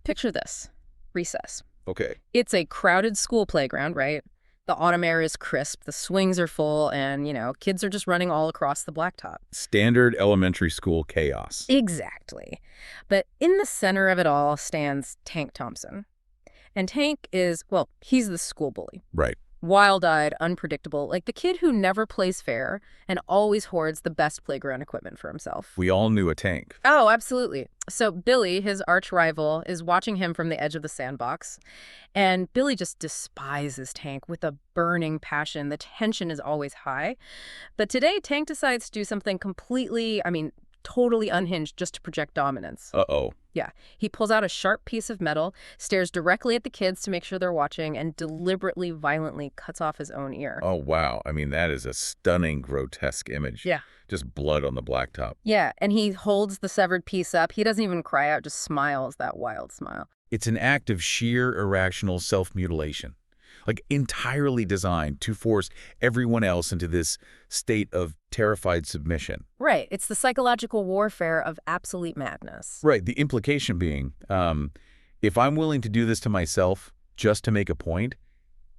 Picture this. Recess. Okay. It's a crowded school playground, right? The autumn air is crisp, the swings are full, and, kids are just running all across the blacktop. Standard elementary school chaos. Exactly. But in the center of it all stands Tank Thompson. And Tank is, well, he's the school bully. Right. Wild-eyed, unpredictable, like the kid who never plays fair and always hoards the best playground equipment for himself. We all knew a Tank. Oh, absolutely. So Billy, his arch rival, is watching him from the edge of the sandbox. And Billy just despises Tank with a burning passion. The tension is always high. But today, Tank decides to do something totally unhinged just to project dominance. Uh-oh. Yeah. He pulls out a sharp piece of metal, stares directly at the kids to make sure they're watching, and deliberately, violently cuts off his own ear. Oh, wow. That is a stunning, grotesque image. Yeah. Just blood on the blacktop. Yeah, and he holds the severed piece up. He doesn't even cry out, just smiles, that wild smile. It's an act of sheer, irrational self-mutilation, entirely designed to force everyone else into this state of terrified submission. Right. It's the psychological warfare of absolute madness. Right. The implication being, if I'm willing to do this to myself just to make a point,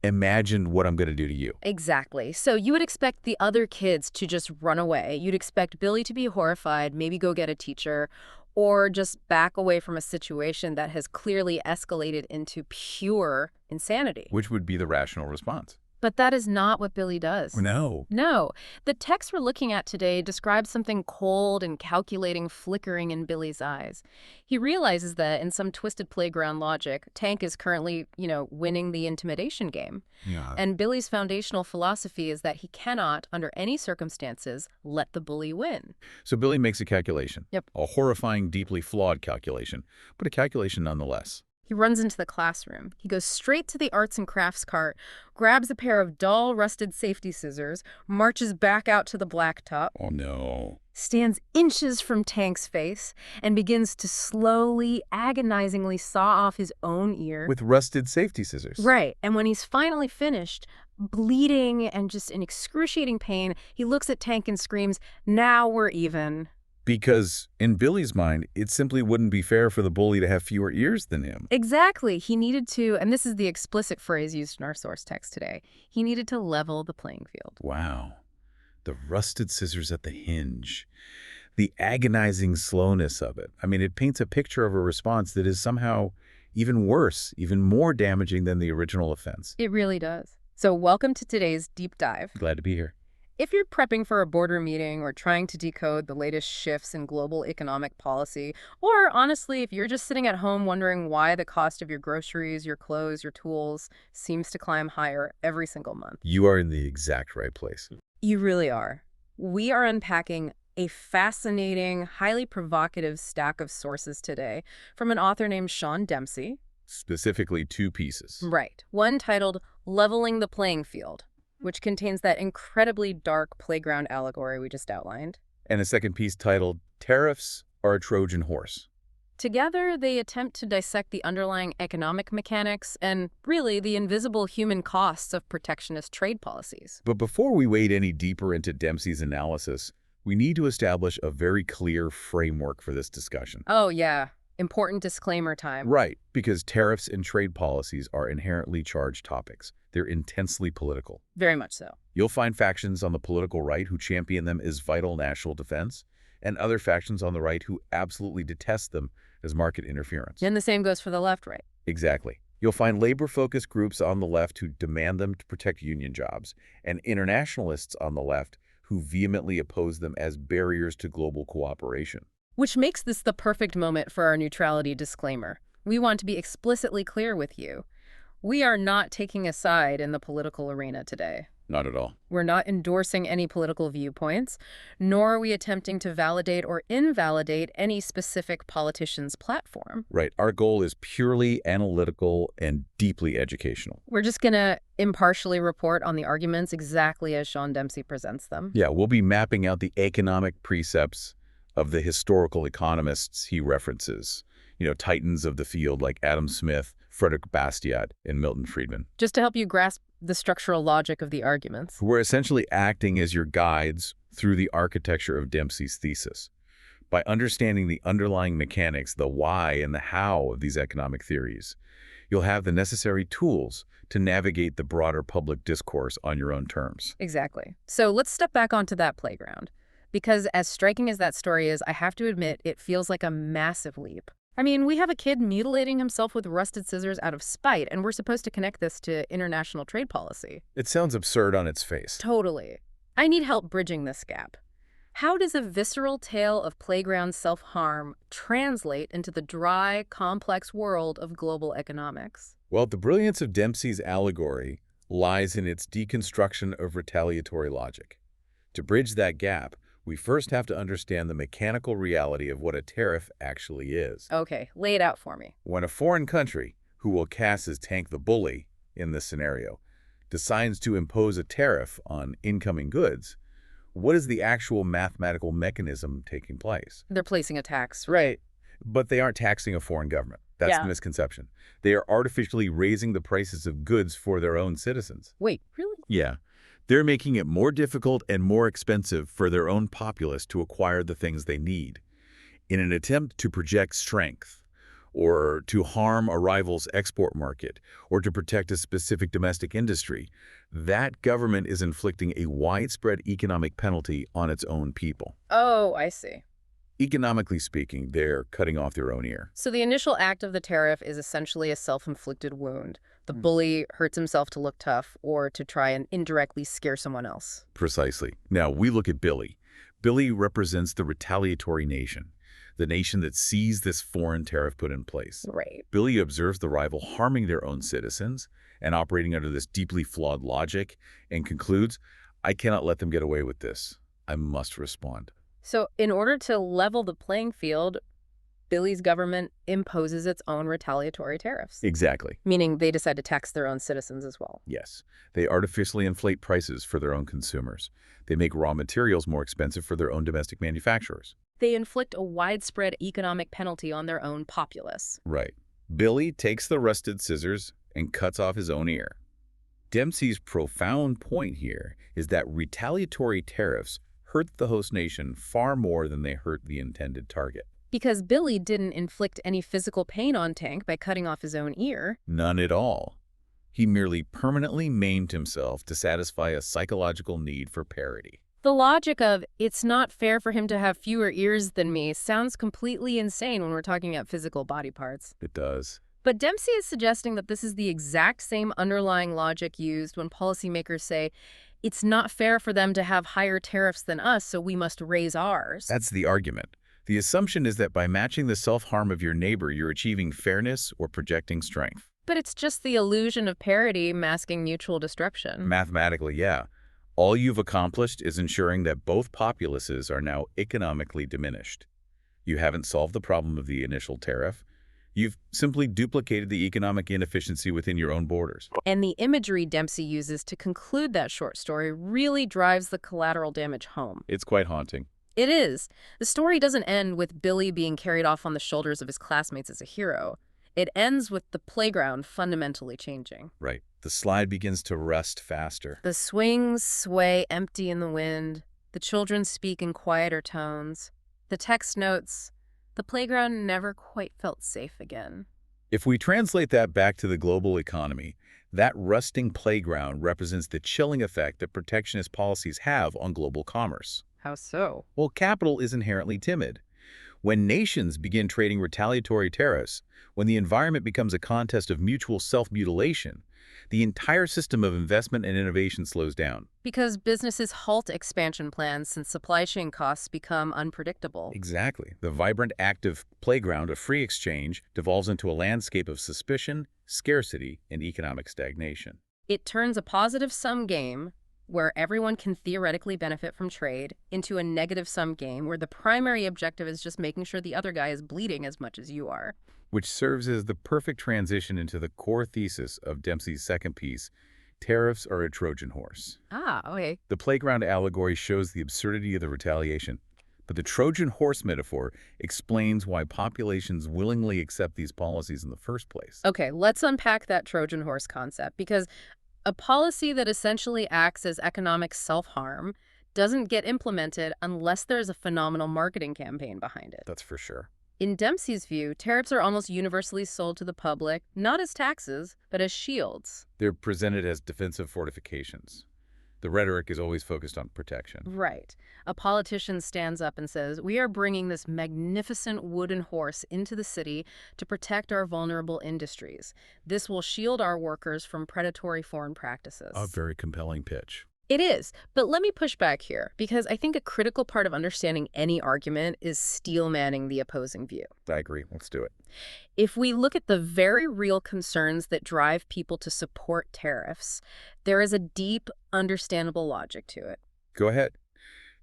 imagine what I'm going to do to you. Exactly. So you would expect the other kids to just run away. You'd expect Billy to be horrified, maybe go get a teacher, or just back away from a situation that has clearly escalated into pure insanity. Which would be the rational response. But that is not what Billy does. No. No. The text we're looking at today describes something cold and calculating flickering in Billy's eyes. He realizes that in some twisted playground logic, Tank is currently, winning the intimidation game. Yeah. And Billy's foundational philosophy is that he cannot, under any circumstances, let the bully win. So Billy makes a calculation. Yep. A horrifying, deeply flawed calculation, but a calculation nonetheless. He runs into the classroom. He goes straight to the arts and crafts cart, grabs a pair of dull, rusted safety scissors, marches back out to the blacktop, Oh, no. stands inches from Tank's face, and begins to slowly, agonizingly saw off his own ear. With rusted safety scissors. Right. And when he's finally finished, bleeding and just in excruciating pain, he looks at Tank and screams, "Now we're even." Because in Billy's mind, it simply wouldn't be fair for the bully to have fewer ears than him. Exactly. He needed to, and this is the explicit phrase used in our source text today, he needed to level the playing field. Wow. The rusted scissors at the hinge. The agonizing slowness of it. It paints a picture of a response that is somehow even worse, even more damaging than the original offense. It really does. So welcome to today's deep dive. Glad to be here. If you're prepping for a board meeting or trying to decode the latest shifts in global economic policy, or honestly, if you're just sitting at home wondering why the cost of your groceries, your clothes, your tools seems to climb higher every single month, You are in the exact right place. you really are. We are unpacking a fascinating, highly provocative stack of sources today from an author named Sean Dempsey. Specifically 2 pieces. Right. One titled Leveling the Playing Field, which contains that incredibly dark playground allegory we just outlined. And a second piece titled Tariffs Are a Trojan Horse. Together, they attempt to dissect the underlying economic mechanics and, really, the invisible human costs of protectionist trade policies. But before we wade any deeper into Dempsey's analysis, we need to establish a very clear framework for this discussion. Oh, yeah. Important disclaimer time. Right, because tariffs and trade policies are inherently charged topics. They're intensely political. Very much so. You'll find factions on the political right who champion them as vital national defense, and other factions on the right who absolutely detest them as market interference. And the same goes for the left, right? Exactly. You'll find labor-focused groups on the left who demand them to protect union jobs, and internationalists on the left who vehemently oppose them as barriers to global cooperation. Which makes this the perfect moment for our neutrality disclaimer. We want to be explicitly clear with you. We are not taking a side in the political arena today. Not at all. We're not endorsing any political viewpoints, nor are we attempting to validate or invalidate any specific politician's platform. Right. Our goal is purely analytical and deeply educational. We're just going to impartially report on the arguments exactly as Sean Dempsey presents them. Yeah, we'll be mapping out the economic precepts of the historical economists he references. Titans of the field like Adam Smith, Frederick Bastiat, and Milton Friedman. Just to help you grasp the structural logic of the arguments. We're essentially acting as your guides through the architecture of Dempsey's thesis. By understanding the underlying mechanics, the why and the how of these economic theories, you'll have the necessary tools to navigate the broader public discourse on your own terms. Exactly. So let's step back onto that playground. Because as striking as that story is, I have to admit, it feels like a massive leap. I mean, we have a kid mutilating himself with rusted scissors out of spite, and we're supposed to connect this to international trade policy. It sounds absurd on its face. Totally. I need help bridging this gap. How does a visceral tale of playground self-harm translate into the dry, complex world of global economics? Well, the brilliance of Dempsey's allegory lies in its deconstruction of retaliatory logic. To bridge that gap, we first have to understand the mechanical reality of what a tariff actually is. Okay, lay it out for me. When a foreign country, who will cast as Tank the bully in this scenario, decides to impose a tariff on incoming goods, what is the actual mathematical mechanism taking place? They're placing a tax. Right. But they aren't taxing a foreign government. That's the misconception. They are artificially raising the prices of goods for their own citizens. Wait, really? Yeah. They're making it more difficult and more expensive for their own populace to acquire the things they need. In an attempt to project strength, or to harm a rival's export market, or to protect a specific domestic industry, that government is inflicting a widespread economic penalty on its own people. Oh, I see. Economically speaking, they're cutting off their own ear. So the initial act of the tariff is essentially a self-inflicted wound. The bully hurts himself to look tough or to try and indirectly scare someone else. Precisely. Now, we look at Billy. Billy represents the retaliatory nation, the nation that sees this foreign tariff put in place. Right. Billy observes the rival harming their own citizens and operating under this deeply flawed logic and concludes, I cannot let them get away with this. I must respond. So in order to level the playing field, Billy's government imposes its own retaliatory tariffs. Exactly. Meaning they decide to tax their own citizens as well. Yes. They artificially inflate prices for their own consumers. They make raw materials more expensive for their own domestic manufacturers. They inflict a widespread economic penalty on their own populace. Right. Billy takes the rusted scissors and cuts off his own ear. Dempsey's profound point here is that retaliatory tariffs hurt the host nation far more than they hurt the intended target. Because Billy didn't inflict any physical pain on Tank by cutting off his own ear. None at all. He merely permanently maimed himself to satisfy a psychological need for parity. The logic of, it's not fair for him to have fewer ears than me, sounds completely insane when we're talking about physical body parts. It does. But Dempsey is suggesting that this is the exact same underlying logic used when policymakers say, it's not fair for them to have higher tariffs than us, so we must raise ours. That's the argument. The assumption is that by matching the self-harm of your neighbor, you're achieving fairness or projecting strength. But it's just the illusion of parity masking mutual destruction. Mathematically, yeah. All you've accomplished is ensuring that both populaces are now economically diminished. You haven't solved the problem of the initial tariff. You've simply duplicated the economic inefficiency within your own borders. And the imagery Dempsey uses to conclude that short story really drives the collateral damage home. It's quite haunting. It is. The story doesn't end with Billy being carried off on the shoulders of his classmates as a hero. It ends with the playground fundamentally changing. Right. The slide begins to rust faster. The swings sway empty in the wind. The children speak in quieter tones. The text notes, the playground never quite felt safe again. If we translate that back to the global economy, that rusting playground represents the chilling effect that protectionist policies have on global commerce. How so? Well, capital is inherently timid. When nations begin trading retaliatory tariffs, when the environment becomes a contest of mutual self-mutilation, the entire system of investment and innovation slows down. Because businesses halt expansion plans since supply chain costs become unpredictable. Exactly. The vibrant, active playground of free exchange devolves into a landscape of suspicion, scarcity, and economic stagnation. It turns a positive-sum game, where everyone can theoretically benefit from trade, into a negative-sum game where the primary objective is just making sure the other guy is bleeding as much as you are. Which serves as the perfect transition into the core thesis of Dempsey's second piece, Tariffs are a Trojan horse. Ah, okay. The playground allegory shows the absurdity of the retaliation, but the Trojan horse metaphor explains why populations willingly accept these policies in the first place. Okay, let's unpack that Trojan horse concept, because a policy that essentially acts as economic self-harm doesn't get implemented unless there's a phenomenal marketing campaign behind it. That's for sure. In Dempsey's view, tariffs are almost universally sold to the public, not as taxes, but as shields. They're presented as defensive fortifications. The rhetoric is always focused on protection. Right. A politician stands up and says, "We are bringing this magnificent wooden horse into the city to protect our vulnerable industries. This will shield our workers from predatory foreign practices." A very compelling pitch. It is, but let me push back here, because I think a critical part of understanding any argument is steel-manning the opposing view. I agree. Let's do it. If we look at the very real concerns that drive people to support tariffs, there is a deep, understandable logic to it. Go ahead.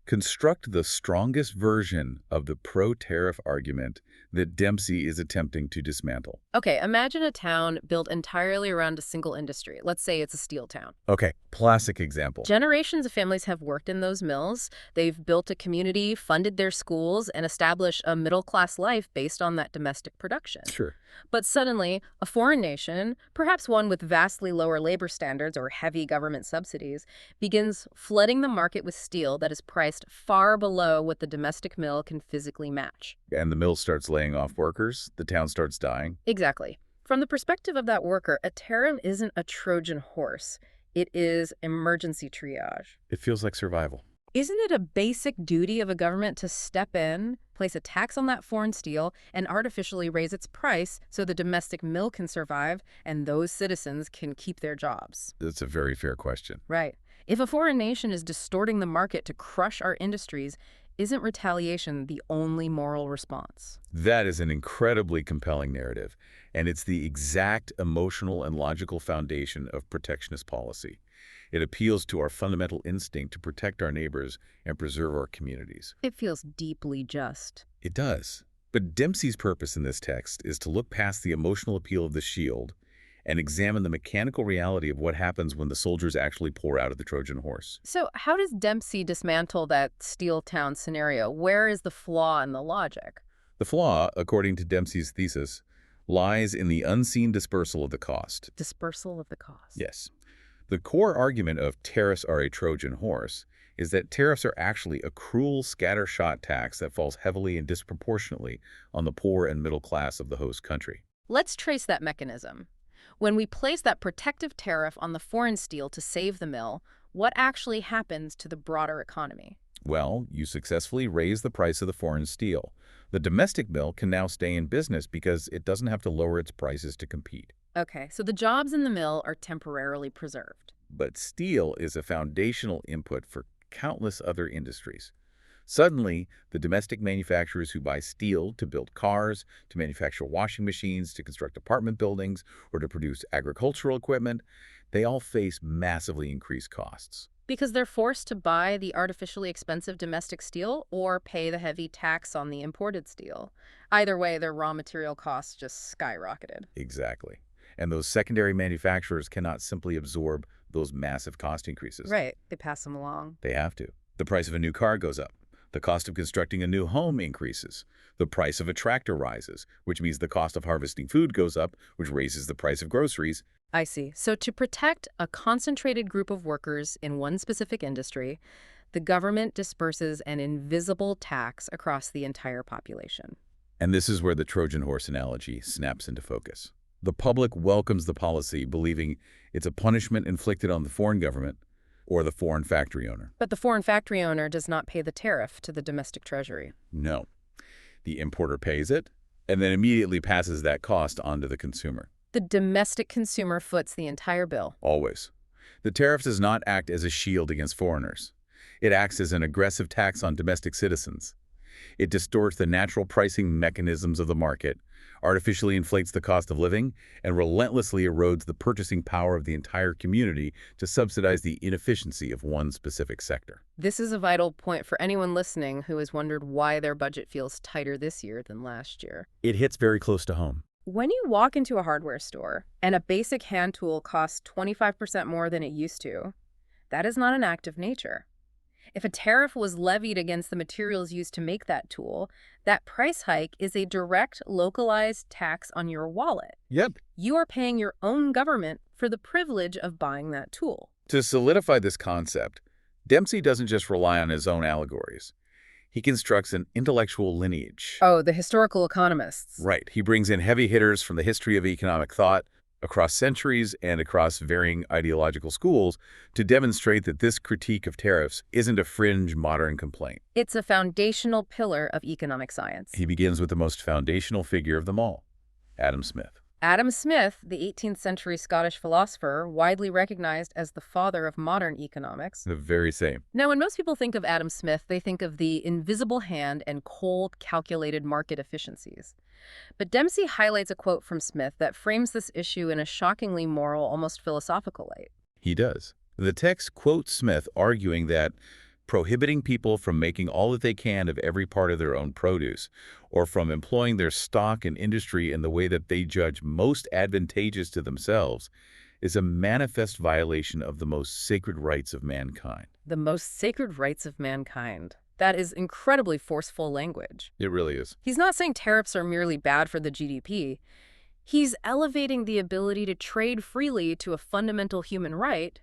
Construct the strongest version of the pro-tariff argument that Dempsey is attempting to dismantle. Okay, imagine a town built entirely around a single industry. Let's say it's a steel town. Okay, classic example. Generations of families have worked in those mills. They've built a community, funded their schools, and established a middle-class life based on that domestic production. Sure. But suddenly, a foreign nation, perhaps one with vastly lower labor standards or heavy government subsidies, begins flooding the market with steel that is priced far below what the domestic mill can physically match. And the mill starts laying off workers, the town starts dying. Exactly. From the perspective of that worker, a tariff isn't a Trojan horse. It is emergency triage. It feels like survival. Isn't it a basic duty of a government to step in, place a tax on that foreign steel, and artificially raise its price so the domestic mill can survive and those citizens can keep their jobs? That's a very fair question. Right. If a foreign nation is distorting the market to crush our industries, isn't retaliation the only moral response? That is an incredibly compelling narrative, and it's the exact emotional and logical foundation of protectionist policy. It appeals to our fundamental instinct to protect our neighbors and preserve our communities. It feels deeply just. It does. But Dempsey's purpose in this text is to look past the emotional appeal of the shield and examine the mechanical reality of what happens when the soldiers actually pour out of the Trojan horse. So how does Dempsey dismantle that steel town scenario? Where is the flaw in the logic? The flaw, according to Dempsey's thesis, lies in the unseen dispersal of the cost. Dispersal of the cost. Yes. The core argument of tariffs are a Trojan horse is that tariffs are actually a cruel scattershot tax that falls heavily and disproportionately on the poor and middle class of the host country. Let's trace that mechanism. When we place that protective tariff on the foreign steel to save the mill, what actually happens to the broader economy? Well, you successfully raise the price of the foreign steel. The domestic mill can now stay in business because it doesn't have to lower its prices to compete. Okay, so the jobs in the mill are temporarily preserved. But steel is a foundational input for countless other industries. Suddenly, the domestic manufacturers who buy steel to build cars, to manufacture washing machines, to construct apartment buildings, or to produce agricultural equipment, they all face massively increased costs. Because they're forced to buy the artificially expensive domestic steel or pay the heavy tax on the imported steel. Either way, their raw material costs just skyrocketed. Exactly. And those secondary manufacturers cannot simply absorb those massive cost increases. Right. They pass them along. They have to. The price of a new car goes up. The cost of constructing a new home increases. The price of a tractor rises, which means the cost of harvesting food goes up, which raises the price of groceries. I see. So to protect a concentrated group of workers in one specific industry, the government disperses an invisible tax across the entire population. And this is where the Trojan horse analogy snaps into focus. The public welcomes the policy, believing it's a punishment inflicted on the foreign government or the foreign factory owner. But the foreign factory owner does not pay the tariff to the domestic treasury. No. The importer pays it and then immediately passes that cost on to the consumer. The domestic consumer foots the entire bill. Always. The tariff does not act as a shield against foreigners. It acts as an aggressive tax on domestic citizens. It distorts the natural pricing mechanisms of the market, artificially inflates the cost of living, and relentlessly erodes the purchasing power of the entire community to subsidize the inefficiency of one specific sector. This is a vital point for anyone listening who has wondered why their budget feels tighter this year than last year. It hits very close to home. When you walk into a hardware store and a basic hand tool costs 25% more than it used to, that is not an act of nature. If a tariff was levied against the materials used to make that tool, that price hike is a direct, localized tax on your wallet. Yep. You are paying your own government for the privilege of buying that tool. To solidify this concept, Dempsey doesn't just rely on his own allegories. He constructs an intellectual lineage. Oh, the historical economists. Right. He brings in heavy hitters from the history of economic thought across centuries and across varying ideological schools to demonstrate that this critique of tariffs isn't a fringe modern complaint. It's a foundational pillar of economic science. He begins with the most foundational figure of them all, Adam Smith. Adam Smith, the 18th century Scottish philosopher, widely recognized as the father of modern economics. The very same. Now, when most people think of Adam Smith, they think of the invisible hand and cold, calculated market efficiencies. But Dempsey highlights a quote from Smith that frames this issue in a shockingly moral, almost philosophical light. He does. The text quotes Smith arguing that prohibiting people from making all that they can of every part of their own produce, or from employing their stock and industry in the way that they judge most advantageous to themselves, is a manifest violation of the most sacred rights of mankind. The most sacred rights of mankind. That is incredibly forceful language. It really is. He's not saying tariffs are merely bad for the GDP. He's elevating the ability to trade freely to a fundamental human right.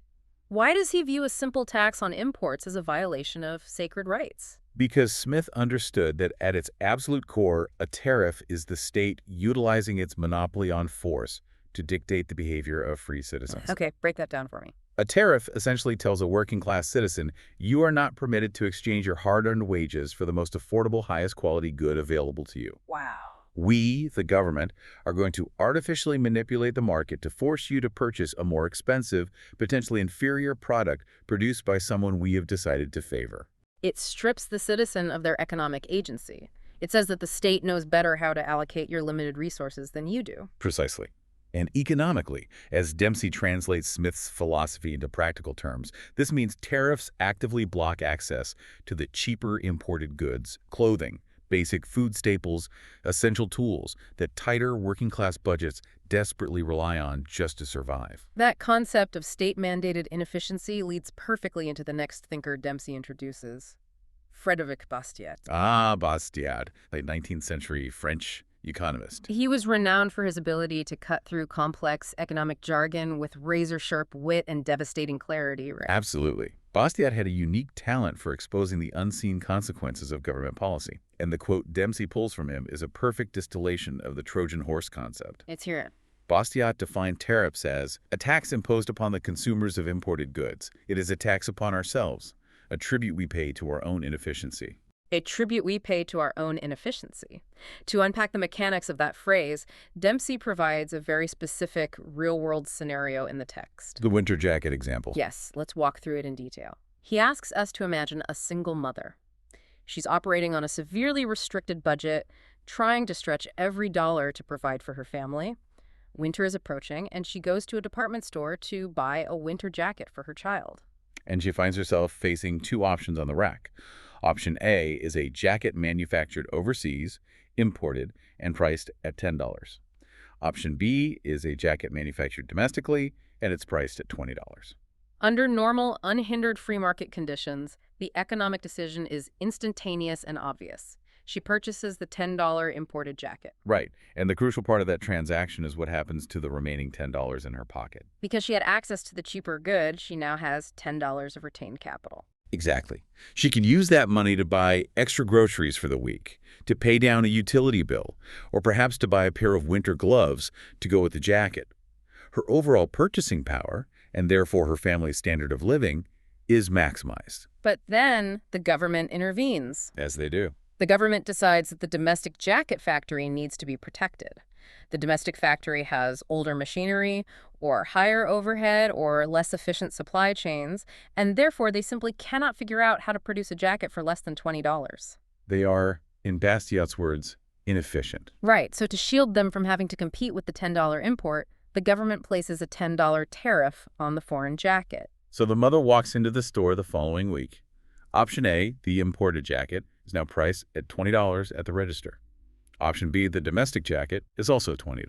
Why does he view a simple tax on imports as a violation of sacred rights? Because Smith understood that at its absolute core, a tariff is the state utilizing its monopoly on force to dictate the behavior of free citizens. Okay, break that down for me. A tariff essentially tells a working-class citizen, you are not permitted to exchange your hard-earned wages for the most affordable, highest quality good available to you. Wow. We, the government, are going to artificially manipulate the market to force you to purchase a more expensive, potentially inferior product produced by someone we have decided to favor. It strips the citizen of their economic agency. It says that the state knows better how to allocate your limited resources than you do. Precisely. And economically, as Dempsey translates Smith's philosophy into practical terms, this means tariffs actively block access to the cheaper imported goods, clothing, basic food staples, essential tools that tighter working-class budgets desperately rely on just to survive. That concept of state-mandated inefficiency leads perfectly into the next thinker Dempsey introduces, Frédéric Bastiat. Ah, Bastiat, late 19th century French economist. He was renowned for his ability to cut through complex economic jargon with razor-sharp wit and devastating clarity, right? Absolutely. Bastiat had a unique talent for exposing the unseen consequences of government policy. And the quote Dempsey pulls from him is a perfect distillation of the Trojan horse concept. Let's hear it. Bastiat defined tariffs as a tax imposed upon the consumers of imported goods. It is a tax upon ourselves, a tribute we pay to our own inefficiency. A tribute we pay to our own inefficiency. To unpack the mechanics of that phrase, Dempsey provides a very specific real-world scenario in the text. The winter jacket example. Yes, let's walk through it in detail. He asks us to imagine a single mother. She's operating on a severely restricted budget, trying to stretch every dollar to provide for her family. Winter is approaching, and she goes to a department store to buy a winter jacket for her child. And she finds herself facing two options on the rack. Option A is a jacket manufactured overseas, imported, and priced at $10. Option B is a jacket manufactured domestically, and it's priced at $20. Under normal, unhindered free market conditions, the economic decision is instantaneous and obvious. She purchases the $10 imported jacket. Right, and the crucial part of that transaction is what happens to the remaining $10 in her pocket. Because she had access to the cheaper good, she now has $10 of retained capital. Exactly. She can use that money to buy extra groceries for the week, to pay down a utility bill, or perhaps to buy a pair of winter gloves to go with the jacket. Her overall purchasing power, and therefore her family's standard of living, is maximized. But then the government intervenes. As they do. The government decides that the domestic jacket factory needs to be protected. The domestic factory has older machinery, or higher overhead, or less efficient supply chains, and therefore they simply cannot figure out how to produce a jacket for less than $20. They are, in Bastiat's words, inefficient. Right, so to shield them from having to compete with the $10 import, the government places a $10 tariff on the foreign jacket. So the mother walks into the store the following week. Option A, the imported jacket, is now priced at $20 at the register. Option B, the domestic jacket, is also $20.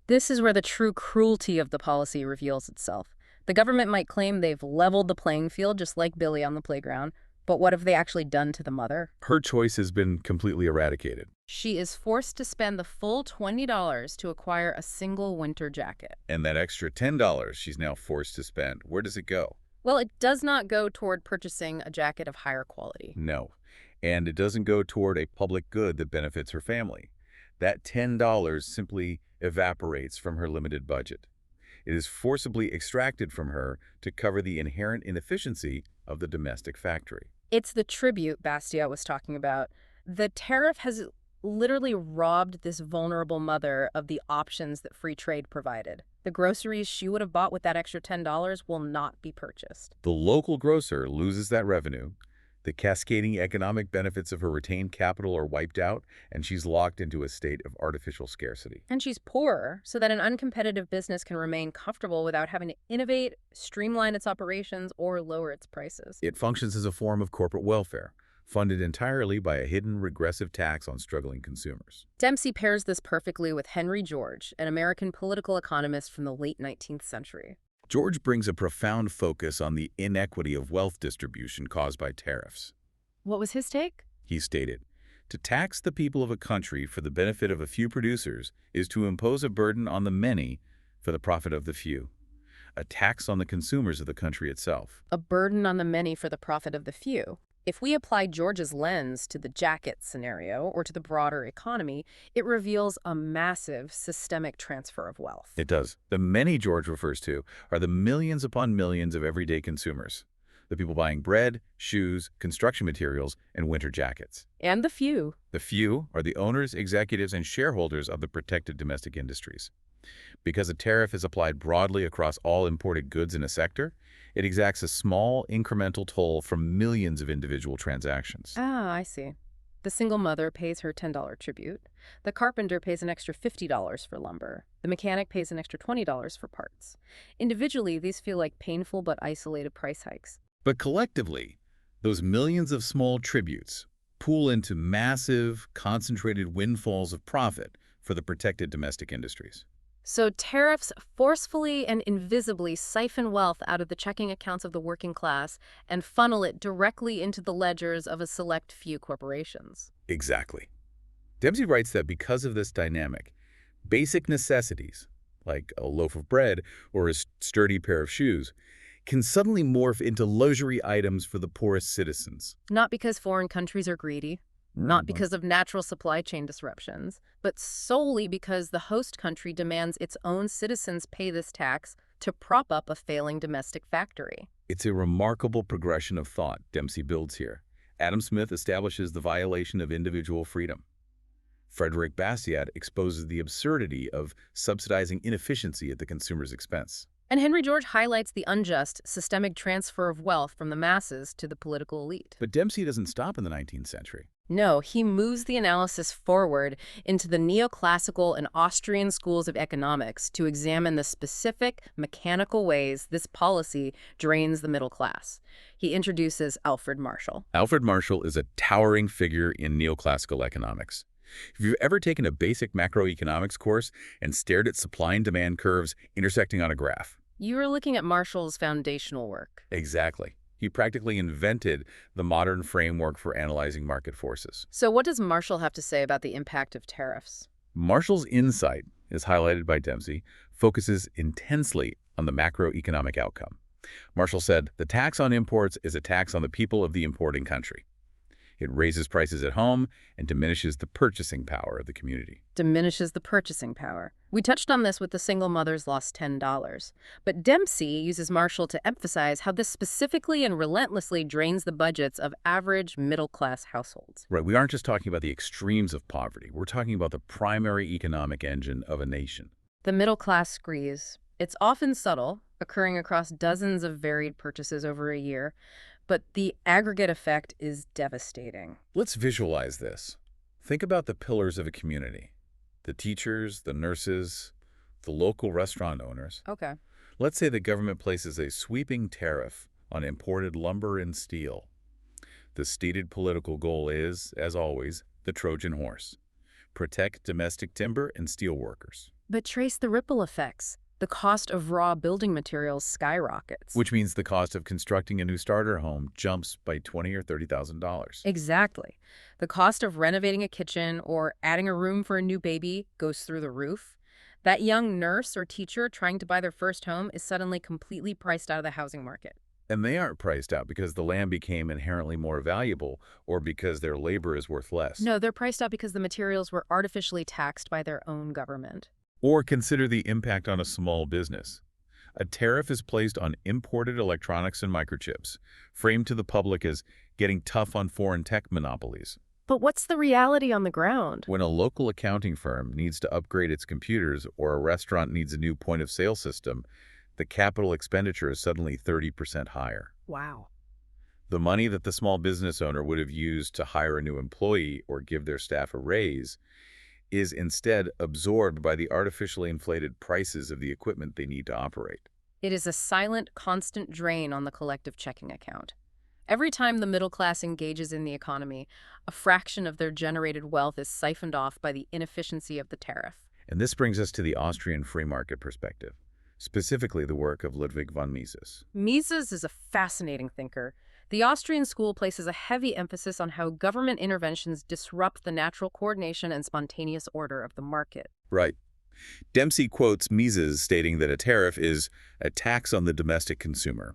This is where the true cruelty of the policy reveals itself. The government might claim they've leveled the playing field just like Billy on the playground, but what have they actually done to the mother? Her choice has been completely eradicated. She is forced to spend the full $20 to acquire a single winter jacket. And that extra $10 she's now forced to spend, where does it go? Well, it does not go toward purchasing a jacket of higher quality. No. And it doesn't go toward a public good that benefits her family. That $10 simply evaporates from her limited budget. It is forcibly extracted from her to cover the inherent inefficiency of the domestic factory. It's the tribute Bastiat was talking about. The tariff has literally robbed this vulnerable mother of the options that free trade provided. The groceries she would have bought with that extra $10 will not be purchased. The local grocer loses that revenue. The cascading economic benefits of her retained capital are wiped out, and she's locked into a state of artificial scarcity. And she's poorer, so that an uncompetitive business can remain comfortable without having to innovate, streamline its operations, or lower its prices. It functions as a form of corporate welfare, funded entirely by a hidden regressive tax on struggling consumers. Dempsey pairs this perfectly with Henry George, an American political economist from the late 19th century. George brings a profound focus on the inequity of wealth distribution caused by tariffs. What was his take? He stated, "To tax the people of a country for the benefit of a few producers is to impose a burden on the many for the profit of the few, a tax on the consumers of the country itself." A burden on the many for the profit of the few. If we apply George's lens to the jacket scenario or to the broader economy, it reveals a massive systemic transfer of wealth. It does. The many George refers to are the millions upon millions of everyday consumers, the people buying bread, shoes, construction materials, and winter jackets. And the few. The few are the owners, executives, and shareholders of the protected domestic industries. Because a tariff is applied broadly across all imported goods in a sector, it exacts a small, incremental toll from millions of individual transactions. Ah, I see. The single mother pays her $10 tribute. The carpenter pays an extra $50 for lumber. The mechanic pays an extra $20 for parts. Individually, these feel like painful but isolated price hikes. But collectively, those millions of small tributes pool into massive, concentrated windfalls of profit for the protected domestic industries. So tariffs forcefully and invisibly siphon wealth out of the checking accounts of the working class and funnel it directly into the ledgers of a select few corporations. Exactly. Dempsey writes that because of this dynamic, basic necessities, like a loaf of bread or a sturdy pair of shoes, can suddenly morph into luxury items for the poorest citizens. Not because foreign countries are greedy, not because of natural supply chain disruptions, but solely because the host country demands its own citizens pay this tax to prop up a failing domestic factory. It's a remarkable progression of thought Dempsey builds here. Adam Smith establishes the violation of individual freedom. Frederick Bastiat exposes the absurdity of subsidizing inefficiency at the consumer's expense. And Henry George highlights the unjust, systemic transfer of wealth from the masses to the political elite. But Dempsey doesn't stop in the 19th century. No, he moves the analysis forward into the neoclassical and Austrian schools of economics to examine the specific, mechanical ways this policy drains the middle class. He introduces Alfred Marshall. Alfred Marshall is a towering figure in neoclassical economics. If you've ever taken a basic macroeconomics course and stared at supply and demand curves intersecting on a graph. You are looking at Marshall's foundational work. Exactly. He practically invented the modern framework for analyzing market forces. So what does Marshall have to say about the impact of tariffs? Marshall's insight, as highlighted by Dempsey, focuses intensely on the macroeconomic outcome. Marshall said, "The tax on imports is a tax on the people of the importing country. It raises prices at home and diminishes the purchasing power of the community." Diminishes the purchasing power. We touched on this with the single mother's lost $10. But Dempsey uses Marshall to emphasize how this specifically and relentlessly drains the budgets of average middle-class households. Right, we aren't just talking about the extremes of poverty. We're talking about the primary economic engine of a nation. The middle-class squeeze. It's often subtle, occurring across dozens of varied purchases over a year, but the aggregate effect is devastating. Let's visualize this. Think about the pillars of a community. The teachers, the nurses, the local restaurant owners. Okay. Let's say the government places a sweeping tariff on imported lumber and steel. The stated political goal is, as always, the Trojan horse. Protect domestic timber and steel workers. But trace the ripple effects. The cost of raw building materials skyrockets. Which means the cost of constructing a new starter home jumps by $20,000 or $30,000. Exactly. The cost of renovating a kitchen or adding a room for a new baby goes through the roof. That young nurse or teacher trying to buy their first home is suddenly completely priced out of the housing market. And they aren't priced out because the land became inherently more valuable or because their labor is worth less. No, they're priced out because the materials were artificially taxed by their own government. Or consider the impact on a small business. A tariff is placed on imported electronics and microchips, framed to the public as getting tough on foreign tech monopolies. But what's the reality on the ground? When a local accounting firm needs to upgrade its computers or a restaurant needs a new point-of-sale system, the capital expenditure is suddenly 30% higher. Wow. The money that the small business owner would have used to hire a new employee or give their staff a raise is instead absorbed by the artificially inflated prices of the equipment they need to operate. It is a silent, constant drain on the collective checking account. Every time the middle class engages in the economy, a fraction of their generated wealth is siphoned off by the inefficiency of the tariff. And this brings us to the Austrian free market perspective, specifically the work of Ludwig von Mises. Mises is a fascinating thinker. The Austrian school places a heavy emphasis on how government interventions disrupt the natural coordination and spontaneous order of the market. Right. Dempsey quotes Mises stating that a tariff is a tax on the domestic consumer,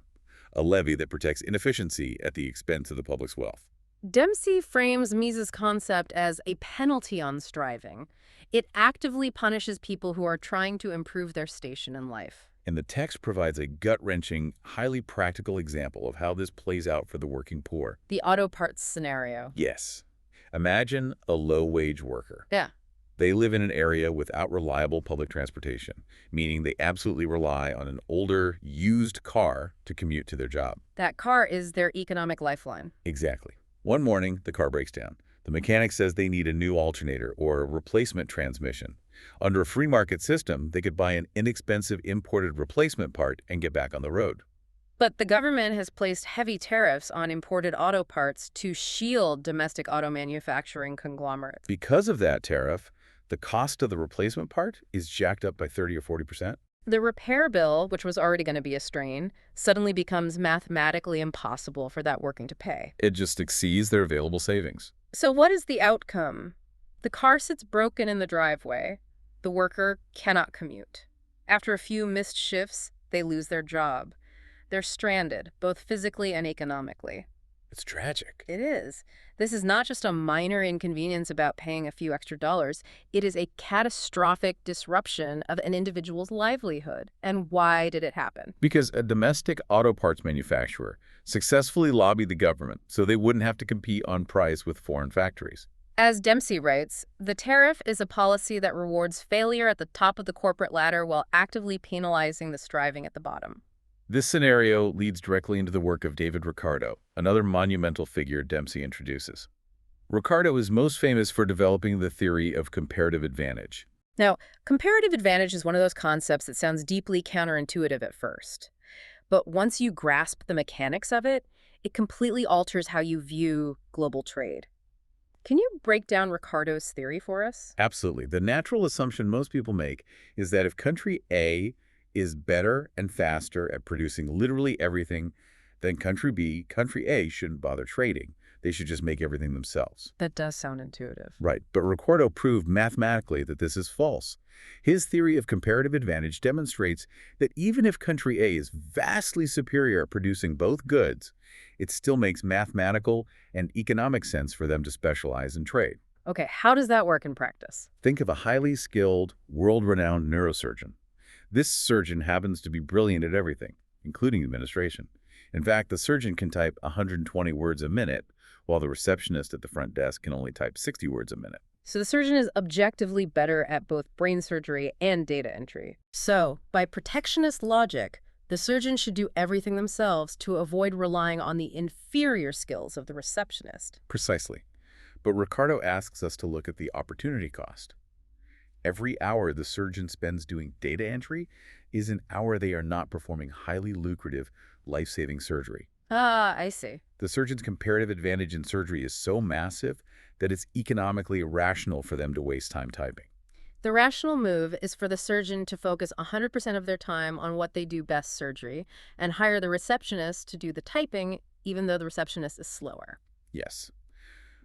a levy that protects inefficiency at the expense of the public's wealth. Dempsey frames Mises' concept as a penalty on striving. It actively punishes people who are trying to improve their station in life. And the text provides a gut-wrenching, highly practical example of how this plays out for the working poor. The auto parts scenario. Yes. Imagine a low-wage worker. Yeah. They live in an area without reliable public transportation, meaning they absolutely rely on an older, used car to commute to their job. That car is their economic lifeline. Exactly. One morning, the car breaks down. The mechanic says they need a new alternator or a replacement transmission. Under a free market system, they could buy an inexpensive imported replacement part and get back on the road. But the government has placed heavy tariffs on imported auto parts to shield domestic auto manufacturing conglomerates. Because of that tariff, the cost of the replacement part is jacked up by 30 or 40%. The repair bill, which was already going to be a strain, suddenly becomes mathematically impossible for that working to pay. It just exceeds their available savings. So what is the outcome? The car sits broken in the driveway. The worker cannot commute. After a few missed shifts, they lose their job. They're stranded, both physically and economically. It's tragic. It is. This is not just a minor inconvenience about paying a few extra dollars. It is a catastrophic disruption of an individual's livelihood. And why did it happen? Because a domestic auto parts manufacturer successfully lobbied the government so they wouldn't have to compete on price with foreign factories. As Dempsey writes, the tariff is a policy that rewards failure at the top of the corporate ladder while actively penalizing the striving at the bottom. This scenario leads directly into the work of David Ricardo, another monumental figure Dempsey introduces. Ricardo is most famous for developing the theory of comparative advantage. Now, comparative advantage is one of those concepts that sounds deeply counterintuitive at first. But once you grasp the mechanics of it, it completely alters how you view global trade. Can you break down Ricardo's theory for us? Absolutely. The natural assumption most people make is that if country A is better and faster at producing literally everything than country B, country A shouldn't bother trading. They should just make everything themselves. That does sound intuitive. Right, but Ricardo proved mathematically that this is false. His theory of comparative advantage demonstrates that even if country A is vastly superior at producing both goods, it still makes mathematical and economic sense for them to specialize in trade. Okay, how does that work in practice? Think of a highly skilled, world-renowned neurosurgeon. This surgeon happens to be brilliant at everything, including administration. In fact, the surgeon can type 120 words a minute, while the receptionist at the front desk can only type 60 words a minute. So the surgeon is objectively better at both brain surgery and data entry. So, by protectionist logic, the surgeon should do everything themselves to avoid relying on the inferior skills of the receptionist. Precisely. But Ricardo asks us to look at the opportunity cost. Every hour the surgeon spends doing data entry is an hour they are not performing highly lucrative, life-saving surgery. Ah, I see. The surgeon's comparative advantage in surgery is so massive that it's economically irrational for them to waste time typing. The rational move is for the surgeon to focus 100% of their time on what they do best, surgery, and hire the receptionist to do the typing, even though the receptionist is slower. Yes.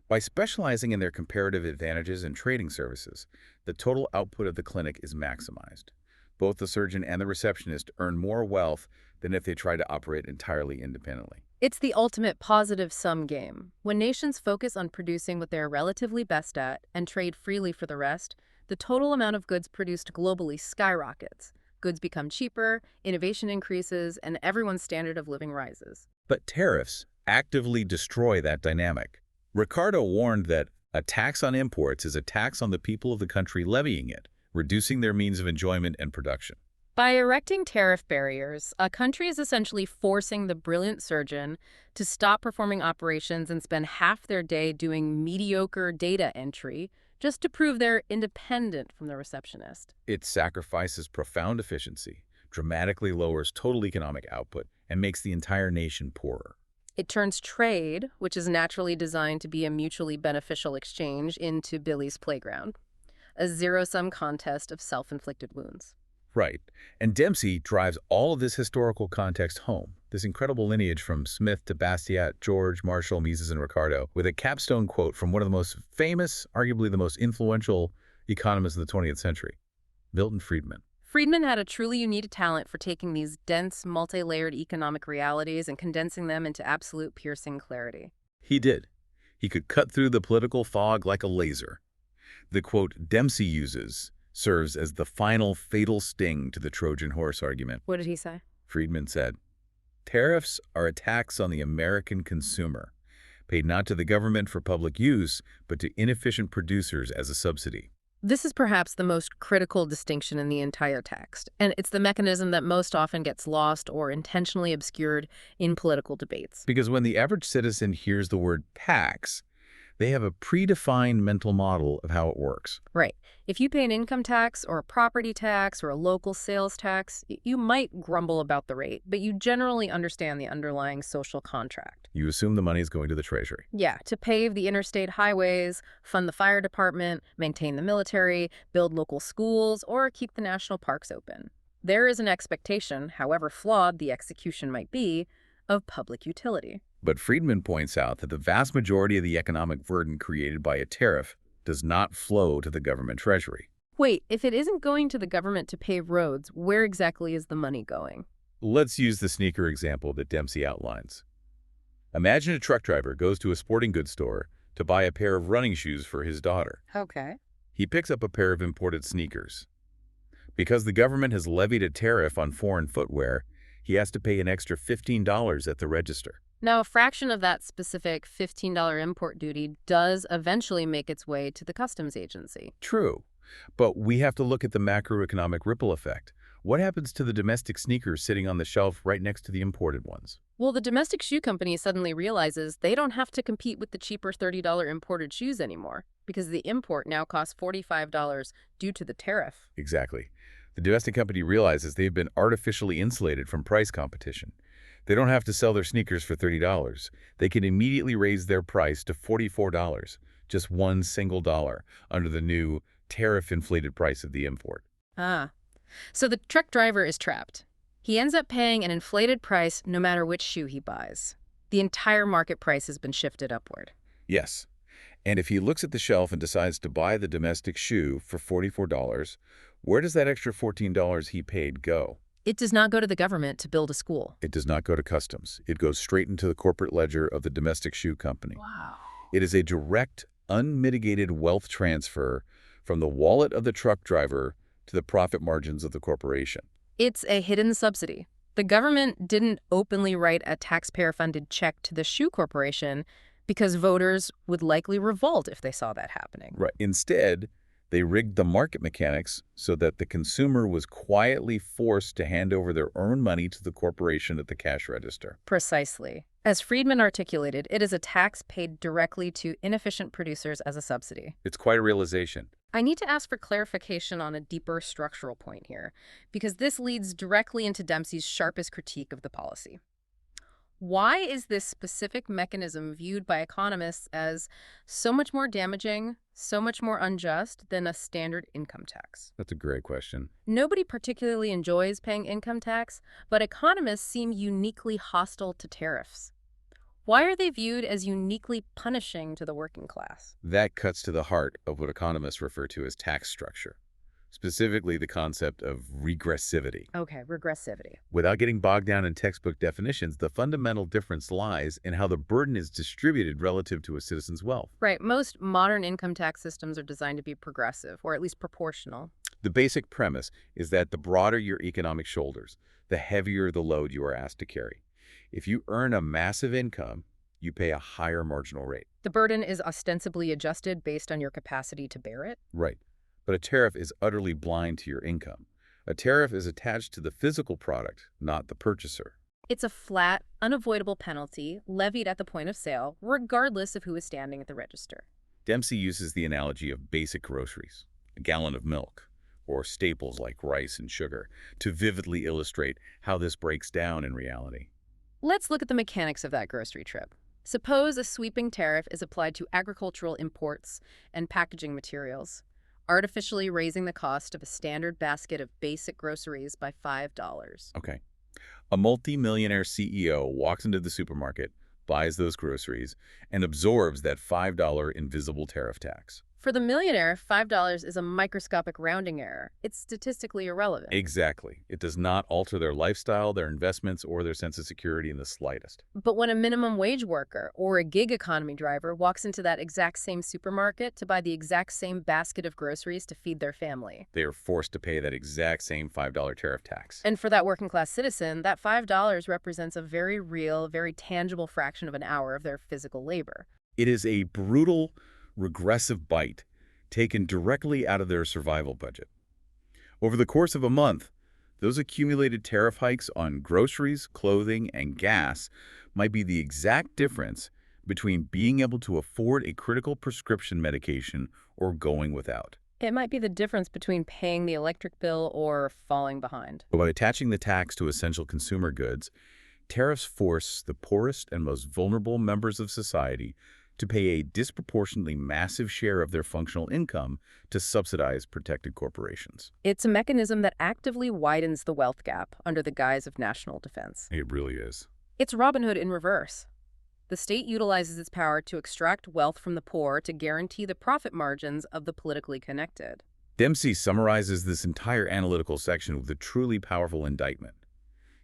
By specializing in their comparative advantages and trading services, the total output of the clinic is maximized. Both the surgeon and the receptionist earn more wealth than if they tried to operate entirely independently. It's the ultimate positive-sum game. When nations focus on producing what they're relatively best at and trade freely for the rest, the total amount of goods produced globally skyrockets. Goods become cheaper, innovation increases, and everyone's standard of living rises. But tariffs actively destroy that dynamic. Ricardo warned that a tax on imports is a tax on the people of the country levying it, reducing their means of enjoyment and production. By erecting tariff barriers, a country is essentially forcing the brilliant surgeon to stop performing operations and spend half their day doing mediocre data entry just to prove they're independent from the receptionist. It sacrifices profound efficiency, dramatically lowers total economic output, and makes the entire nation poorer. It turns trade, which is naturally designed to be a mutually beneficial exchange, into Billy's playground, a zero-sum contest of self-inflicted wounds. Right. And Dempsey drives all of this historical context home, this incredible lineage from Smith to Bastiat, George, Marshall, Mises, and Ricardo, with a capstone quote from one of the most famous, arguably the most influential economists of the 20th century, Milton Friedman. Friedman had a truly unique talent for taking these dense, multi-layered economic realities and condensing them into absolute piercing clarity. He did. He could cut through the political fog like a laser. The quote Dempsey uses serves as the final fatal sting to the Trojan horse argument. What did he say? Friedman said, "Tariffs are a tax on the American consumer, paid not to the government for public use, but to inefficient producers as a subsidy." This is perhaps the most critical distinction in the entire text, and it's the mechanism that most often gets lost or intentionally obscured in political debates. Because when the average citizen hears the word tax, they have a predefined mental model of how it works. Right. If you pay an income tax or a property tax or a local sales tax, you might grumble about the rate, but you generally understand the underlying social contract. You assume the money is going to the Treasury. Yeah, to pave the interstate highways, fund the fire department, maintain the military, build local schools, or keep the national parks open. There is an expectation, however flawed the execution might be, of public utility. But Friedman points out that the vast majority of the economic burden created by a tariff does not flow to the government treasury. Wait, if it isn't going to the government to pave roads, where exactly is the money going? Let's use the sneaker example that Dempsey outlines. Imagine a truck driver goes to a sporting goods store to buy a pair of running shoes for his daughter. Okay. He picks up a pair of imported sneakers. Because the government has levied a tariff on foreign footwear, he has to pay an extra $15 at the register. Now, a fraction of that specific $15 import duty does eventually make its way to the customs agency. True, but we have to look at the macroeconomic ripple effect. What happens to the domestic sneakers sitting on the shelf right next to the imported ones? Well, the domestic shoe company suddenly realizes they don't have to compete with the cheaper $30 imported shoes anymore because the import now costs $45 due to the tariff. Exactly. The domestic company realizes they've been artificially insulated from price competition. They don't have to sell their sneakers for $30. They can immediately raise their price to $44, just one single dollar, under the new tariff-inflated price of the import. Ah. So the truck driver is trapped. He ends up paying an inflated price no matter which shoe he buys. The entire market price has been shifted upward. Yes. And if he looks at the shelf and decides to buy the domestic shoe for $44, where does that extra $14 he paid go? It does not go to the government to build a school. It does not go to customs. It goes straight into the corporate ledger of the domestic shoe company. Wow. It is a direct, unmitigated wealth transfer from the wallet of the truck driver to the profit margins of the corporation. It's a hidden subsidy. The government didn't openly write a taxpayer-funded check to the shoe corporation because voters would likely revolt if they saw that happening. Right. Instead, they rigged the market mechanics so that the consumer was quietly forced to hand over their own money to the corporation at the cash register. Precisely. As Friedman articulated, it is a tax paid directly to inefficient producers as a subsidy. It's quite a realization. I need to ask for clarification on a deeper structural point here, because this leads directly into Dempsey's sharpest critique of the policy. Why is this specific mechanism viewed by economists as so much more damaging, so much more unjust than a standard income tax? That's a great question. Nobody particularly enjoys paying income tax, but economists seem uniquely hostile to tariffs. Why are they viewed as uniquely punishing to the working class? That cuts to the heart of what economists refer to as tax structure. specifically the concept of regressivity. Okay, regressivity. Without getting bogged down in textbook definitions, the fundamental difference lies in how the burden is distributed relative to a citizen's wealth. Right, most modern income tax systems are designed to be progressive, or at least proportional. The basic premise is that the broader your economic shoulders, the heavier the load you are asked to carry. If you earn a massive income, you pay a higher marginal rate. The burden is ostensibly adjusted based on your capacity to bear it. Right. But a tariff is utterly blind to your income. A tariff is attached to the physical product, not the purchaser. It's a flat, unavoidable penalty levied at the point of sale, regardless of who is standing at the register. Dempsey uses the analogy of basic groceries, a gallon of milk, or staples like rice and sugar, to vividly illustrate how this breaks down in reality. Let's look at the mechanics of that grocery trip. Suppose a sweeping tariff is applied to agricultural imports and packaging materials, artificially raising the cost of a standard basket of basic groceries by $5. Okay. A multi-millionaire CEO walks into the supermarket, buys those groceries, and absorbs that $5 invisible tariff tax. For the millionaire, $5 is a microscopic rounding error. It's statistically irrelevant. Exactly. It does not alter their lifestyle, their investments, or their sense of security in the slightest. But when a minimum wage worker or a gig economy driver walks into that exact same supermarket to buy the exact same basket of groceries to feed their family, They are forced to pay that exact same $5 tariff tax. and for that working class citizen, that $5 represents a very real, very tangible fraction of an hour of their physical labor. It is a brutal, regressive bite taken directly out of their survival budget. Over the course of a month, those accumulated tariff hikes on groceries, clothing, and gas might be the exact difference between being able to afford a critical prescription medication or going without. It might be the difference between paying the electric bill or falling behind. But by attaching the tax to essential consumer goods, tariffs force the poorest and most vulnerable members of society to pay a disproportionately massive share of their functional income to subsidize protected corporations. It's a mechanism that actively widens the wealth gap under the guise of national defense. It really is. It's Robin Hood in reverse. The state utilizes its power to extract wealth from the poor to guarantee the profit margins of the politically connected. Dempsey summarizes this entire analytical section with a truly powerful indictment.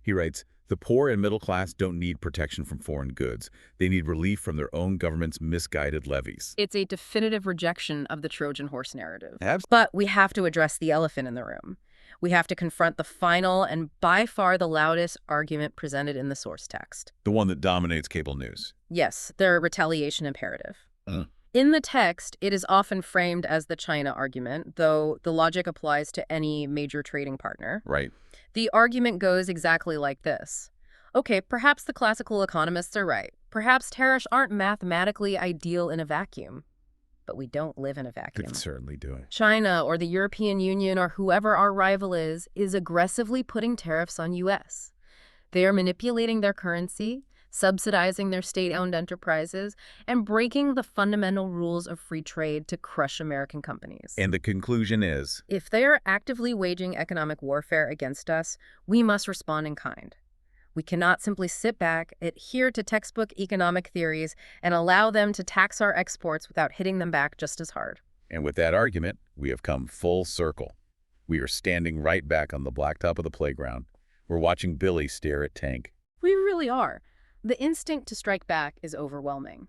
He writes, "The poor and middle class don't need protection from foreign goods. They need relief from their own government's misguided levies." It's a definitive rejection of the Trojan horse narrative. Abs- But we have to address the elephant in the room. We have to confront the final and by far the loudest argument presented in the source text. The one that dominates cable news. Yes, their retaliation imperative. Uh. In the text, it is often framed as the China argument, though the logic applies to any major trading partner. Right. The argument goes exactly like this. Okay, perhaps the classical economists are right. Perhaps tariffs aren't mathematically ideal in a vacuum. But we don't live in a vacuum. They certainly do it. China or the European Union or whoever our rival is aggressively putting tariffs on U.S. They are manipulating their currency, subsidizing their state-owned enterprises, and breaking the fundamental rules of free trade to crush American companies. And the conclusion is, If they are actively waging economic warfare against us, we must respond in kind. We cannot simply sit back, adhere to textbook economic theories, and allow them to tax our exports without hitting them back just as hard. and with that argument, we have come full circle. We are standing right back on the blacktop of the playground. We're watching Billy stare at Tank. We really are. The instinct to strike back is overwhelming.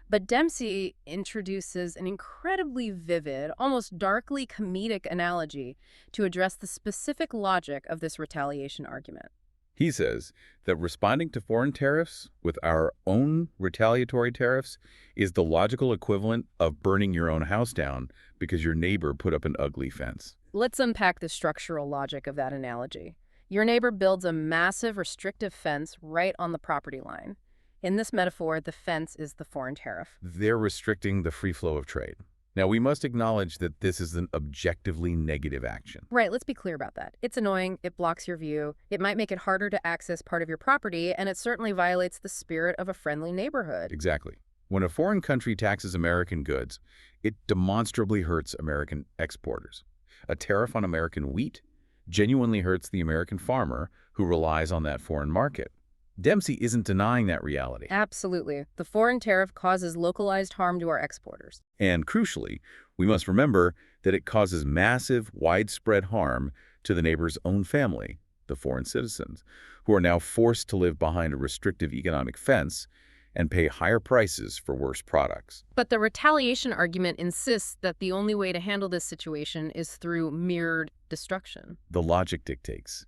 But Dempsey introduces an incredibly vivid, almost darkly comedic analogy to address the specific logic of this retaliation argument. He says that responding to foreign tariffs with our own retaliatory tariffs is the logical equivalent of burning your own house down because your neighbor put up an ugly fence. Let's unpack the structural logic of that analogy. Your neighbor builds a massive restrictive fence right on the property line. In this metaphor, the fence is the foreign tariff. They're restricting the free flow of trade. Now, we must acknowledge that this is an objectively negative action. Right, let's be clear about that. It's annoying, it blocks your view, it might make it harder to access part of your property, and it certainly violates the spirit of a friendly neighborhood. Exactly. When a foreign country taxes American goods, it demonstrably hurts American exporters. A tariff on American wheat genuinely hurts the American farmer who relies on that foreign market. Dempsey isn't denying that reality. Absolutely. The foreign tariff causes localized harm to our exporters. And crucially, we must remember that it causes massive, widespread harm to the neighbor's own family, the foreign citizens, who are now forced to live behind a restrictive economic fence and pay higher prices for worse products. But the retaliation argument insists that the only way to handle this situation is through mirrored destruction. The logic dictates.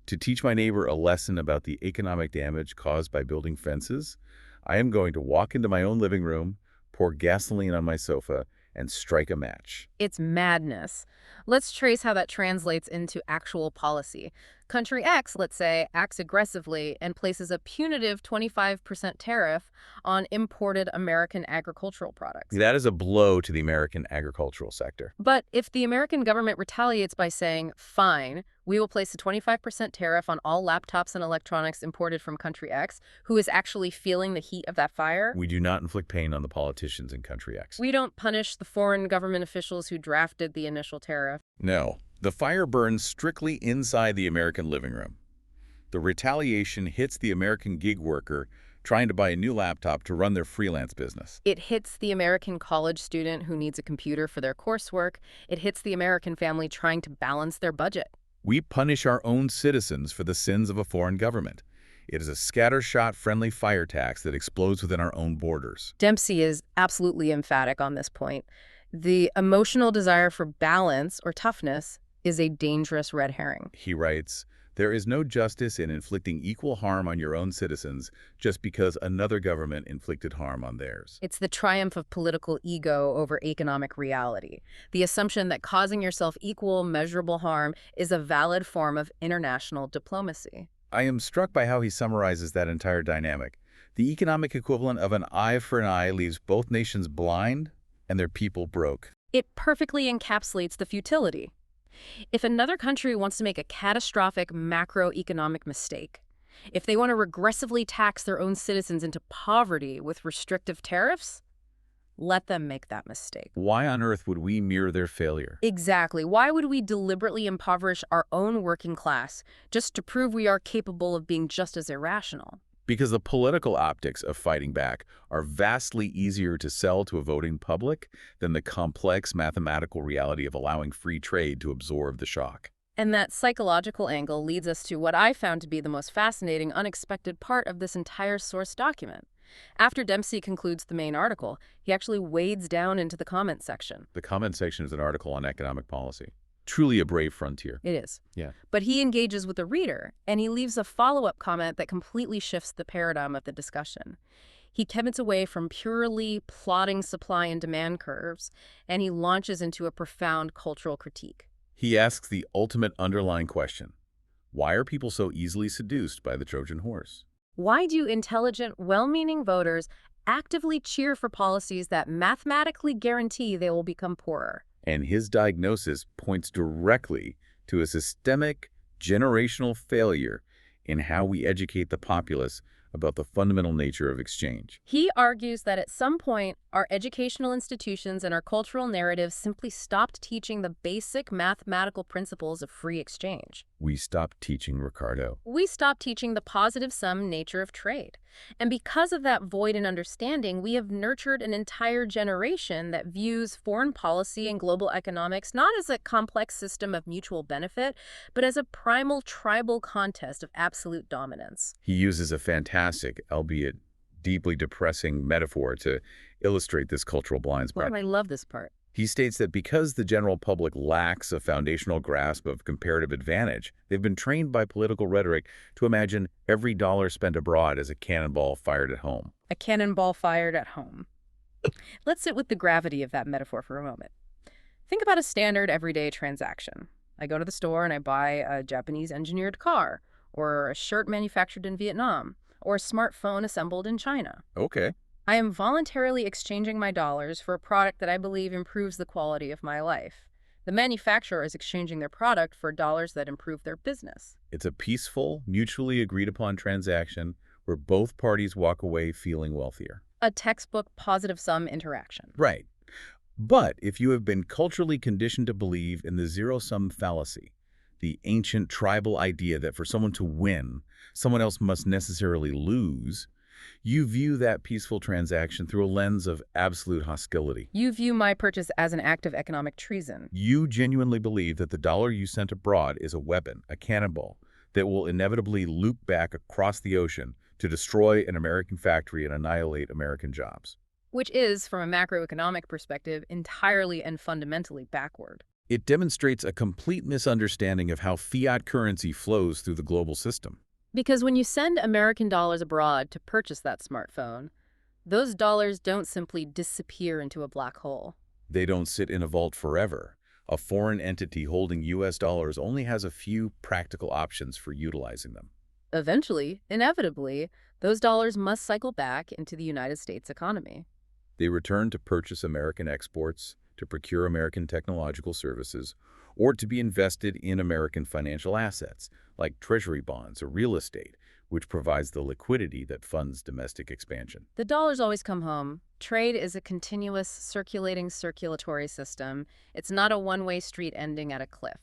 To teach my neighbor a lesson about the economic damage caused by building fences, I am going to walk into my own living room, pour gasoline on my sofa, and strike a match. It's madness. Let's trace how that translates into actual policy. Country X, let's say, acts aggressively and places a punitive 25% tariff on imported American agricultural products. That is a blow to the American agricultural sector. But if the American government retaliates by saying, fine, we will place a 25% tariff on all laptops and electronics imported from country X, who is actually feeling the heat of that fire, We do not inflict pain on the politicians in country X. we don't punish the foreign government officials who drafted the initial tariff. No. The fire burns strictly inside the American living room. The retaliation hits the American gig worker trying to buy a new laptop to run their freelance business. It hits the American college student who needs a computer for their coursework. It hits the American family trying to balance their budget. We punish our own citizens for the sins of a foreign government. It is a scattershot-friendly fire tax that explodes within our own borders. Dempsey is absolutely emphatic on this point. The emotional desire for balance or toughness is a dangerous red herring. He writes, "There is no justice in inflicting equal harm on your own citizens just because another government inflicted harm on theirs." It's the triumph of political ego over economic reality. The assumption that causing yourself equal, measurable harm is a valid form of international diplomacy. I am struck by how he summarizes that entire dynamic. The economic equivalent of an eye for an eye leaves both nations blind and their people broke. It perfectly encapsulates the futility. If another country wants to make a catastrophic macroeconomic mistake, if they want to regressively tax their own citizens into poverty with restrictive tariffs, let them make that mistake. Why on earth would we mirror their failure? Exactly. Why would we deliberately impoverish our own working class just to prove we are capable of being just as irrational? Because the political optics of fighting back are vastly easier to sell to a voting public than the complex mathematical reality of allowing free trade to absorb the shock. And that psychological angle leads us to what I found to be the most fascinating, unexpected part of this entire source document. After Dempsey concludes the main article, he actually wades down into the comment section. The comment section is an article on economic policy. Truly a brave frontier. It is. Yeah. But he engages with the reader, and he leaves a follow-up comment that completely shifts the paradigm of the discussion. He pivots away from purely plotting supply and demand curves, and he launches into a profound cultural critique. He asks the ultimate underlying question. Why are people so easily seduced by the Trojan horse? Why do intelligent, well-meaning voters actively cheer for policies that mathematically guarantee they will become poorer? And his diagnosis points directly to a systemic, generational failure in how we educate the populace about the fundamental nature of exchange. He argues that at some point, our educational institutions and our cultural narratives simply stopped teaching the basic mathematical principles of free exchange. We stopped teaching, Ricardo. We stopped teaching the positive sum nature of trade. And because of that void in understanding, we have nurtured an entire generation that views foreign policy and global economics not as a complex system of mutual benefit, but as a primal tribal contest of absolute dominance. He uses a fantastic, albeit deeply depressing metaphor to illustrate this cultural blind spot. Well, I love this part. He states that because the general public lacks a foundational grasp of comparative advantage, they've been trained by political rhetoric to imagine every dollar spent abroad as a cannonball fired at home. A cannonball fired at home. Let's sit with the gravity of that metaphor for a moment. Think about a standard everyday transaction. I go to the store and I buy a Japanese-engineered car, or a shirt manufactured in Vietnam, or a smartphone assembled in China. Okay. I am voluntarily exchanging my dollars for a product that I believe improves the quality of my life. The manufacturer is exchanging their product for dollars that improve their business. It's a peaceful, mutually agreed-upon transaction where both parties walk away feeling wealthier. A textbook positive-sum interaction. Right. But if you have been culturally conditioned to believe in the zero-sum fallacy, the ancient tribal idea that for someone to win, someone else must necessarily lose, You view that peaceful transaction through a lens of absolute hostility. You view my purchase as an act of economic treason. You genuinely believe that the dollar you sent abroad is a weapon, a cannonball, that will inevitably loop back across the ocean to destroy an American factory and annihilate American jobs. Which is, from a macroeconomic perspective, entirely and fundamentally backward. It demonstrates a complete misunderstanding of how fiat currency flows through the global system. Because when you send American dollars abroad to purchase that smartphone, those dollars don't simply disappear into a black hole. They don't sit in a vault forever. A foreign entity holding U.S. dollars only has a few practical options for utilizing them. Eventually, inevitably, those dollars must cycle back into the United States economy. They return to purchase American exports, to procure American technological services, or to be invested in American financial assets, like treasury bonds or real estate, which provides the liquidity that funds domestic expansion. The dollars always come home. Trade is a continuous circulating circulatory system. It's not a one-way street ending at a cliff.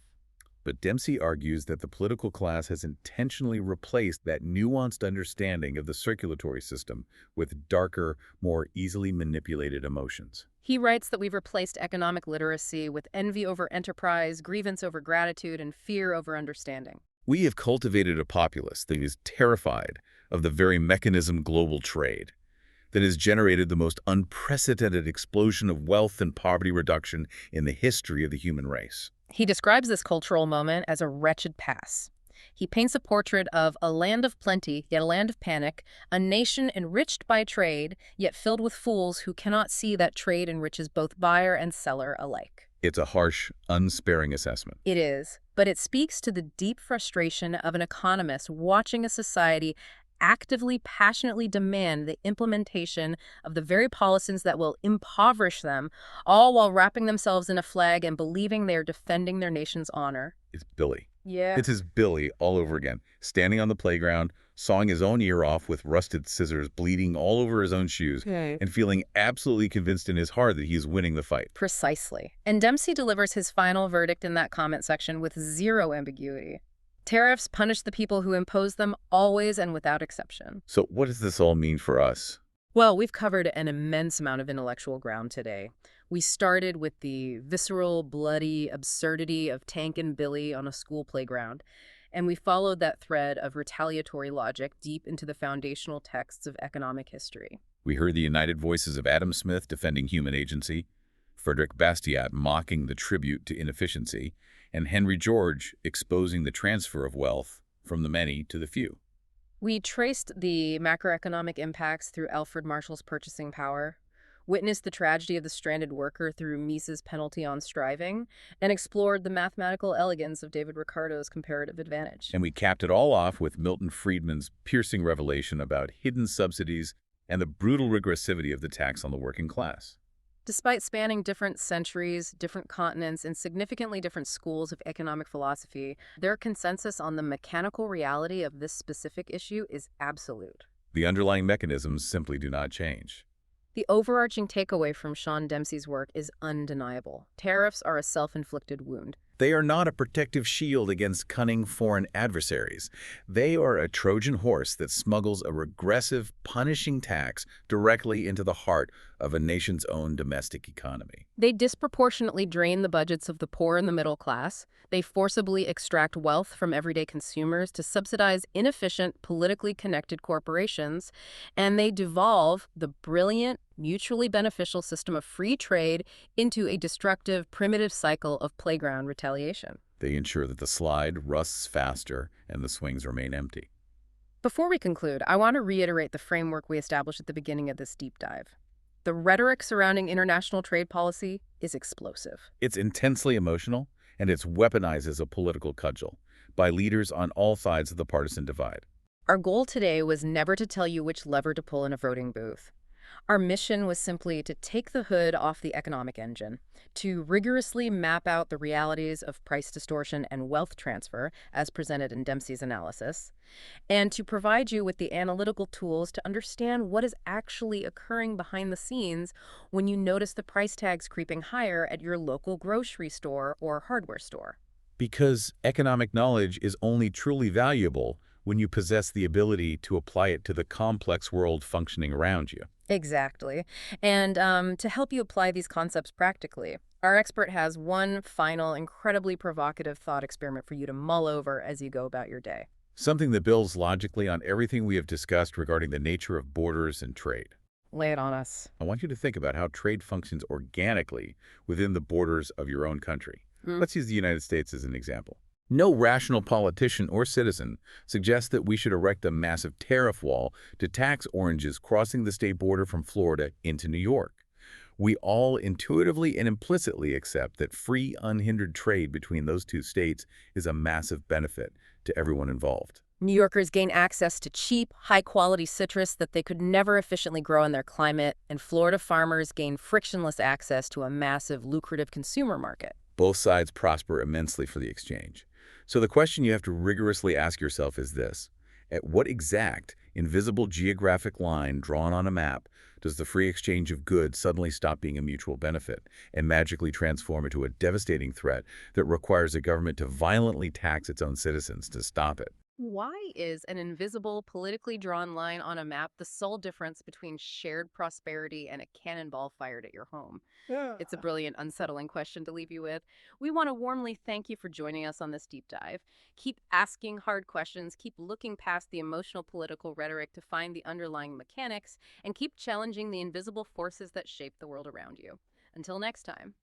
But Dempsey argues that the political class has intentionally replaced that nuanced understanding of the circulatory system with darker, more easily manipulated emotions. He writes that we've replaced economic literacy with envy over enterprise, grievance over gratitude, and fear over understanding. We have cultivated a populace that is terrified of the very mechanism global trade, that has generated the most unprecedented explosion of wealth and poverty reduction in the history of the human race. He describes this cultural moment as a wretched pass. He paints a portrait of a land of plenty, yet a land of panic, a nation enriched by trade, yet filled with fools who cannot see that trade enriches both buyer and seller alike. It's a harsh, unsparing assessment. It is, but it speaks to the deep frustration of an economist watching a society actively, passionately demand the implementation of the very policies that will impoverish them, all while wrapping themselves in a flag and believing they are defending their nation's honor. It's Billy. Yeah. It's his Billy all over again, standing on the playground, sawing his own ear off with rusted scissors, bleeding all over his own shoes, and feeling absolutely convinced in his heart that he is winning the fight. Precisely. And Dempsey delivers his final verdict in that comment section with zero ambiguity. Tariffs punish the people who impose them always and without exception. So what does this all mean for us? Well, we've covered an immense amount of intellectual ground today. We started with the visceral, bloody absurdity of Tank and Billy on a school playground, and we followed that thread of retaliatory logic deep into the foundational texts of economic history. We heard the united voices of Adam Smith defending human agency, Frederick Bastiat mocking the tribute to inefficiency, and Henry George exposing the transfer of wealth from the many to the few. We traced the macroeconomic impacts through Alfred Marshall's purchasing power, witnessed the tragedy of the stranded worker through Mises' penalty on striving, and explored the mathematical elegance of David Ricardo's comparative advantage. And we capped it all off with Milton Friedman's piercing revelation about hidden subsidies and the brutal regressivity of the tax on the working class. Despite spanning different centuries, different continents, and significantly different schools of economic philosophy, their consensus on the mechanical reality of this specific issue is absolute. The underlying mechanisms simply do not change. The overarching takeaway from Sean Dempsey's work is undeniable. Tariffs are a self-inflicted wound. They are not a protective shield against cunning foreign adversaries. They are a Trojan horse that smuggles a regressive, punishing tax directly into the heart of a nation's own domestic economy. They disproportionately drain the budgets of the poor and the middle class. They forcibly extract wealth from everyday consumers to subsidize inefficient, politically connected corporations. And they devolve the brilliant, mutually beneficial system of free trade into a destructive, primitive cycle of playground retaliation. They ensure that the slide rusts faster and the swings remain empty. Before we conclude, I want to reiterate the framework we established at the beginning of this deep dive. The rhetoric surrounding international trade policy is explosive. It's intensely emotional, and it's weaponized as a political cudgel by leaders on all sides of the partisan divide. Our goal today was never to tell you which lever to pull in a voting booth. Our mission was simply to take the hood off the economic engine, to rigorously map out the realities of price distortion and wealth transfer, as presented in Dempsey's analysis, and to provide you with the analytical tools to understand what is actually occurring behind the scenes when you notice the price tags creeping higher at your local grocery store or hardware store. Because economic knowledge is only truly valuable when you possess the ability to apply it to the complex world functioning around you. Exactly. And to help you apply these concepts practically, our expert has one final, incredibly provocative thought experiment for you to mull over as you go about your day. Something that builds logically on everything we have discussed regarding the nature of borders and trade. Lay it on us. I want you to think about how trade functions organically within the borders of your own country. Mm. Let's use the United States as an example. No rational politician or citizen suggests that we should erect a massive tariff wall to tax oranges crossing the state border from Florida into New York. We all intuitively and implicitly accept that free, unhindered trade between those two states is a massive benefit to everyone involved. New Yorkers gain access to cheap, high-quality citrus that they could never efficiently grow in their climate, and Florida farmers gain frictionless access to a massive, lucrative consumer market. Both sides prosper immensely for the exchange. So the question you have to rigorously ask yourself is this: at what exact, invisible geographic line drawn on a map does the free exchange of goods suddenly stop being a mutual benefit and magically transform into a devastating threat that requires a government to violently tax its own citizens to stop it? Why is an invisible, politically drawn line on a map the sole difference between shared prosperity and a cannonball fired at your home? It's a brilliant, unsettling question to leave you with. We want to warmly thank you for joining us on this deep dive. Keep asking hard questions, keep looking past the emotional political rhetoric to find the underlying mechanics, and keep challenging the invisible forces that shape the world around you. Until next time.